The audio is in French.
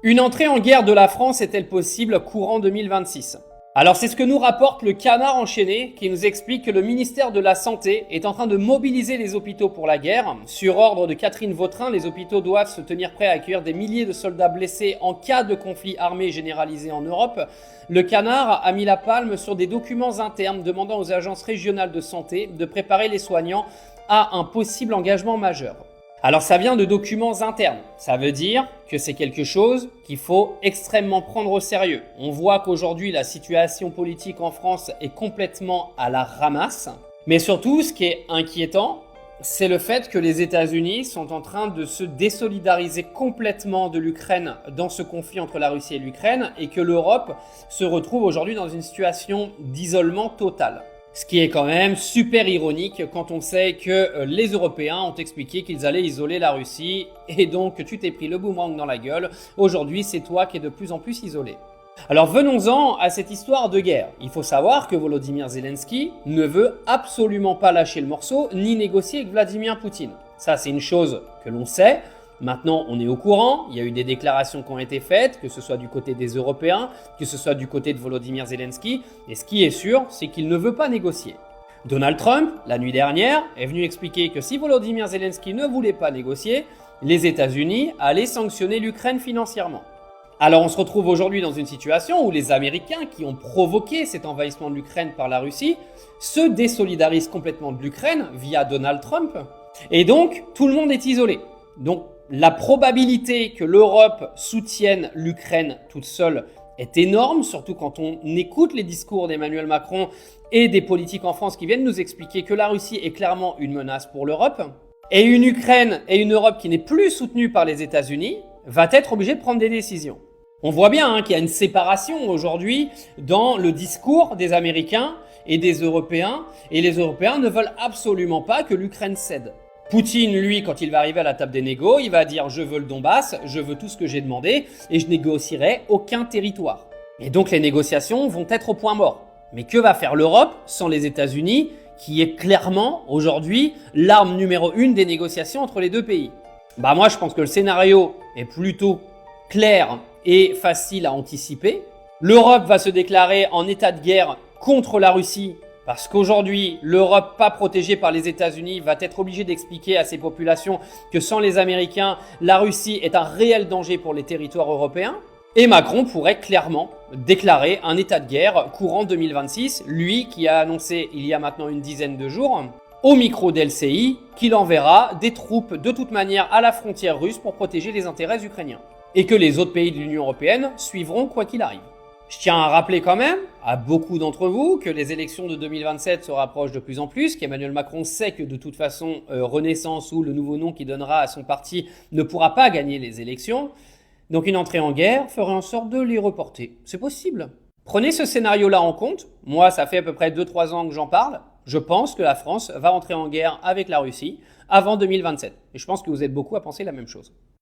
Une entrée en guerre de la France est-elle possible courant 2026? Alors c'est ce que nous rapporte le Canard enchaîné qui nous explique que le ministère de la Santé est en train de mobiliser les hôpitaux pour la guerre. Sur ordre de Catherine Vautrin, les hôpitaux doivent se tenir prêts à accueillir des milliers de soldats blessés en cas de conflit armé généralisé en Europe. Le Canard a mis la palme sur des documents internes demandant aux agences régionales de santé de préparer les soignants à un possible engagement majeur. Alors ça vient de documents internes, ça veut dire que c'est quelque chose qu'il faut extrêmement prendre au sérieux. On voit qu'aujourd'hui la situation politique en France est complètement à la ramasse, mais surtout ce qui est inquiétant, c'est le fait que les États-Unis sont en train de se désolidariser complètement de l'Ukraine dans ce conflit entre la Russie et l'Ukraine et que l'Europe se retrouve aujourd'hui dans une situation d'isolement total. Ce qui est quand même super ironique quand on sait que les Européens ont expliqué qu'ils allaient isoler la Russie et donc tu t'es pris le boomerang dans la gueule. Aujourd'hui, c'est toi qui es de plus en plus isolé. Alors venons-en à cette histoire de guerre. Il faut savoir que Volodymyr Zelensky ne veut absolument pas lâcher le morceau ni négocier avec Vladimir Poutine. Ça, c'est une chose que l'on sait. Maintenant, on est au courant, il y a eu des déclarations qui ont été faites, que ce soit du côté des Européens, que ce soit du côté de Volodymyr Zelensky, et ce qui est sûr, c'est qu'il ne veut pas négocier. Donald Trump, la nuit dernière, est venu expliquer que si Volodymyr Zelensky ne voulait pas négocier, les États-Unis allaient sanctionner l'Ukraine financièrement. Alors on se retrouve aujourd'hui dans une situation où les Américains qui ont provoqué cet envahissement de l'Ukraine par la Russie se désolidarisent complètement de l'Ukraine via Donald Trump, et donc tout le monde est isolé. Donc la probabilité que l'Europe soutienne l'Ukraine toute seule est énorme, surtout quand on écoute les discours d'Emmanuel Macron et des politiques en France qui viennent nous expliquer que la Russie est clairement une menace pour l'Europe. Et une Ukraine et une Europe qui n'est plus soutenue par les États-Unis va être obligée de prendre des décisions. On voit bien qu'il y a une séparation aujourd'hui dans le discours des Américains et des Européens, et les Européens ne veulent absolument pas que l'Ukraine cède. Poutine, lui, quand il va arriver à la table des négos, il va dire « je veux le Donbass, je veux tout ce que j'ai demandé et je négocierai aucun territoire ». Et donc les négociations vont être au point mort. Mais que va faire l'Europe sans les États-Unis, qui est clairement aujourd'hui l'arme numéro 1 des négociations entre les deux pays? Moi je pense que le scénario est plutôt clair et facile à anticiper. L'Europe va se déclarer en état de guerre contre la Russie, parce qu'aujourd'hui, l'Europe pas protégée par les États-Unis va être obligée d'expliquer à ses populations que sans les Américains, la Russie est un réel danger pour les territoires européens. Et Macron pourrait clairement déclarer un état de guerre courant 2026, lui qui a annoncé il y a maintenant une dizaine de jours, au micro d'LCI, qu'il enverra des troupes de toute manière à la frontière russe pour protéger les intérêts ukrainiens. Et que les autres pays de l'Union européenne suivront quoi qu'il arrive. Je tiens à rappeler quand même à beaucoup d'entre vous que les élections de 2027 se rapprochent de plus en plus, qu'Emmanuel Macron sait que de toute façon Renaissance ou le nouveau nom qu'il donnera à son parti ne pourra pas gagner les élections. Donc une entrée en guerre ferait en sorte de les reporter. C'est possible. Prenez ce scénario-là en compte. Moi, ça fait à peu près 2-3 ans que j'en parle. Je pense que la France va entrer en guerre avec la Russie avant 2027. Et je pense que vous êtes beaucoup à penser la même chose.